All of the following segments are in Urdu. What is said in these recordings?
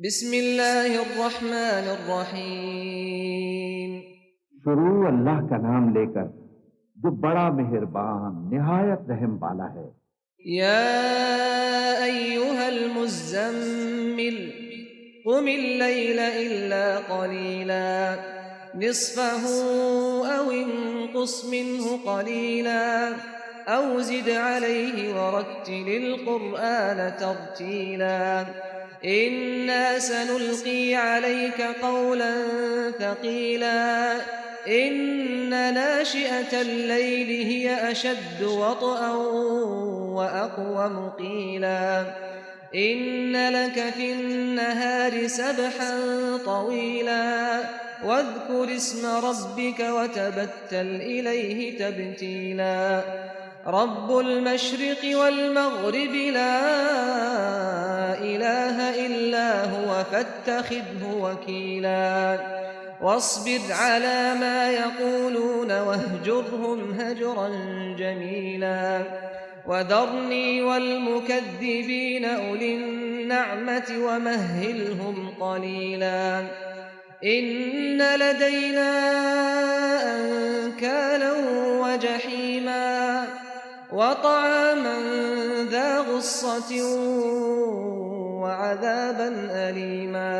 بسم اللہ الرحمن الرحیم۔ شروع اللہ کا نام لے کر جو بڑا مہربان نہایت رحم والا ہے۔ یا ایہا المزمل قم اللیل الا قلیلا نصفہ او انقص منہ قلیلا او زد علیہ ورتل القرآن ترتیلا إنا سنلقي عليك قولا ثقيلا إن ناشئة الليل هي أشد وطئا وأقوم قيلا إن لك في النهار سبحا طويلا واذكر اسم ربك وتبتل إليه تبتيلا رب المشرق والمغرب لا إله إلا هو فاتخذه وكيلا واصبر على ما يقولون واهجرهم هجرا جميلا وذرني والمكذبين أولي النعمة ومهلهم قليلا إن لدينا أنكالا وجحيما وطعاما ذا غصة وعذابا أليما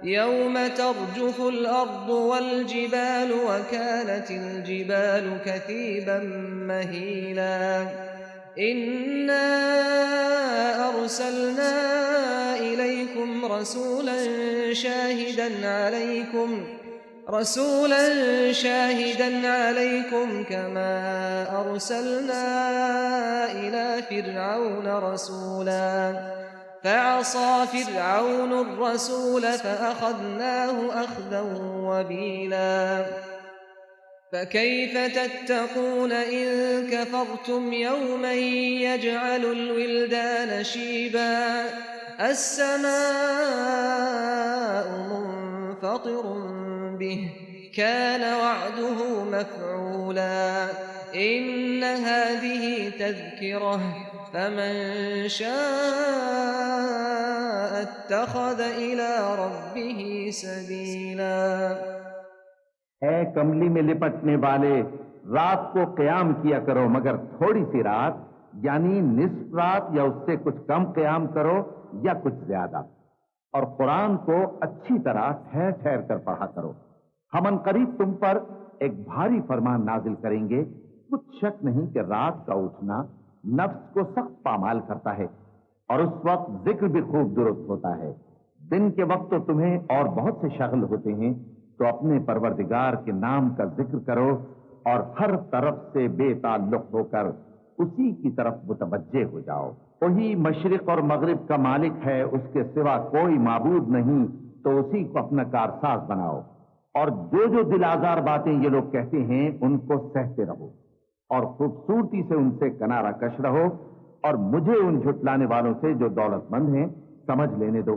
يوم ترجف الأرض والجبال وكانت الجبال كثيبا مهيلا إنا أرسلنا إليكم رسولا شاهدا عليكم كما أرسلنا إلى فرعون رسولا فعصى فرعون الرسول فأخذناه أخذا وبيلا فكيف تتقون إن كفرتم يوما يجعل الولدان شيبا السماء منفطر به كان وعده مفعولا إن هذه تذكرة فمن شاء اتخذ إلى ربه سبيلا۔ اے کملی میں لپٹنے والے، رات کو قیام کیا کرو مگر تھوڑی سی رات، یعنی نصف رات یا اس سے کچھ کم قیام کرو یا کچھ زیادہ، اور قرآن کو اچھی طرح ٹھہر ٹھہر کر پڑھا کرو۔ ہم ان قریب تم پر ایک بھاری فرمان نازل کریں گے۔ کچھ شک نہیں کہ رات کا اٹھنا نفس کو سخت پامال کرتا ہے، اور اس وقت ذکر بھی خوب درست ہوتا ہے۔ دن کے وقت تو تمہیں اور بہت سے شغل ہوتے ہیں، تو اپنے پروردگار کے نام کا ذکر کرو اور ہر طرف سے بے تعلق ہو کر اسی کی طرف متوجہ ہو جاؤ۔ وہی مشرق اور مغرب کا مالک ہے، اس کے سوا کوئی معبود نہیں، تو اسی کو اپنا کارساز بناؤ۔ اور جو دل آزار باتیں یہ لوگ کہتے ہیں ان کو سہتے رہو، اور خوبصورتی سے ان سے کنارہ کش رہو، اور مجھے ان جھٹلانے والوں سے جو دولت مند ہیں سمجھ لینے دو،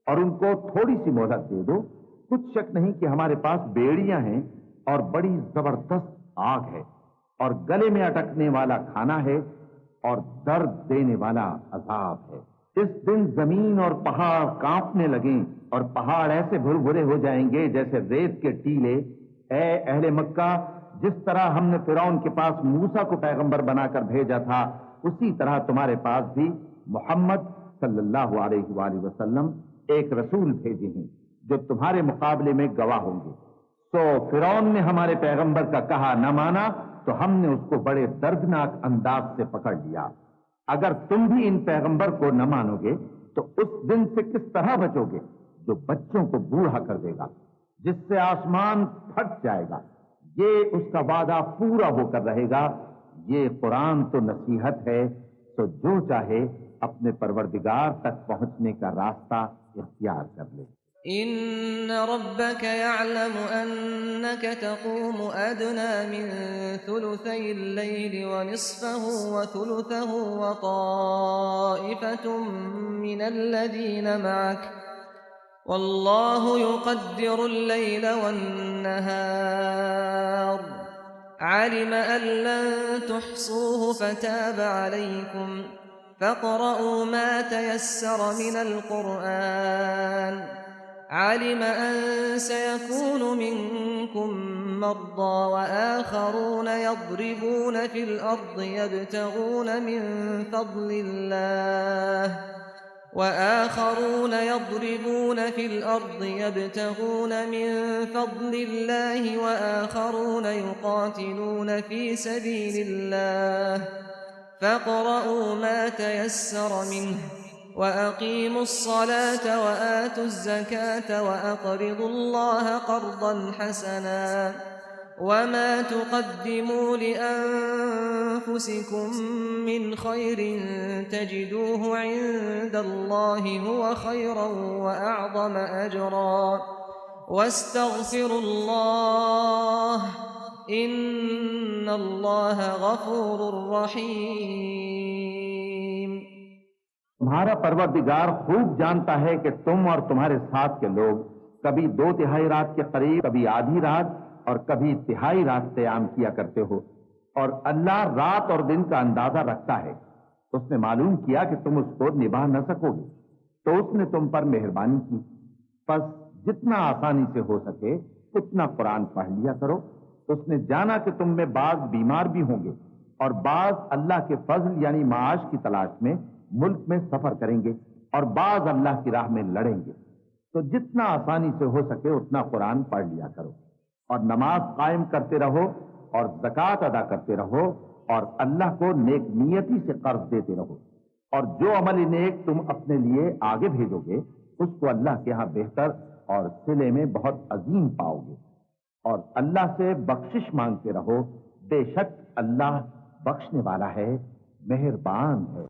اور ان کو تھوڑی سی مہلت دے دو۔ کچھ شک نہیں کہ ہمارے پاس بیڑیاں ہیں اور بڑی زبردست آگ ہے، اور گلے میں اٹکنے والا کھانا ہے اور درد دینے والا عذاب ہے۔ اس دن زمین اور پہاڑ کانپنے لگیں اور پہاڑ ایسے بھربھرے ہو جائیں گے جیسے ریت کے ٹیلے۔ اے اہل مکہ، جس طرح ہم نے فرعون کے پاس موسیٰ کو پیغمبر بنا کر بھیجا تھا، اسی طرح تمہارے پاس بھی محمد صلی اللہ علیہ وآلہ وسلم ایک رسول بھیجے ہیں جو تمہارے مقابلے میں گواہ ہوں گے۔ تو فرعون نے ہمارے پیغمبر کا کہا نہ مانا، تو ہم نے اس کو بڑے دردناک انداز سے پکڑ لیا۔ اگر تم بھی ان پیغمبر کو نہ مانو گے تو اس دن سے کس طرح بچو گے جو بچوں کو بوڑھا کر دے گا، جس سے آسمان پھٹ جائے گا۔ یہ اس کا وعدہ پورا ہو کر رہے گا۔ یہ قرآن تو نصیحت ہے، تو جو چاہے اپنے پروردگار تک پہنچنے کا راستہ اختیار کر لے۔ ان ربك يعلم انك تقوم ادنى من ثلثي الليل ونصفه وثلثه وطائفة من الذين معك والله يقدر الليل والنهار علم ان لن تحصوه فتاب عليكم فاقرؤوا ما تيسر من القرآن علم أن سيكون منكم مرضى وآخرون يضربون في الأرض يبتغون من فضل الله وآخرون يقاتلون في سبيل الله فاقرؤوا ما تيسر منه وأقيموا الصلاة وآتوا الزكاة وأقرضوا الله قرضا حسنا وما تقدموا لأنفسكم من خير تجدوه عند الله هو خيرا وأعظم أجرا واستغفروا الله إن الله غفور رحيم. تمہارا پروردگار خوب جانتا ہے کہ تم اور تمہارے ساتھ کے لوگ کبھی 2/3 رات کے قریب، کبھی آدھی رات اور کبھی تہائی رات قیام کیا کرتے ہو، اور اللہ رات اور دن کا اندازہ رکھتا ہے. اس نے معلوم کیا کہ تم اس کو نبھا نہ سکو گے تو اس نے تم پر مہربانی کی. پس جتنا آسانی سے ہو سکے اتنا قرآن پڑھ لیا کرو. اس نے جانا کہ تم میں بعض بیمار بھی ہوں گے اور بعض اللہ کے فضل یعنی معاش کی تلاش میں ملک میں سفر کریں گے اور بعض اللہ کی راہ میں لڑیں گے. تو جتنا آسانی سے ہو سکے اتنا قرآن پڑھ لیا کرو اور نماز قائم کرتے رہو اور زکوٰۃ ادا کرتے رہو اور اللہ کو نیک نیتی سے قرض دیتے رہو. اور جو عمل نیک تم اپنے لیے آگے بھیجو گے اس کو اللہ کے ہاں بہتر اور صلے میں بہت عظیم پاؤ گے. اور اللہ سے بخشش مانگتے رہو، بے شک اللہ بخشنے والا ہے، مہربان ہے.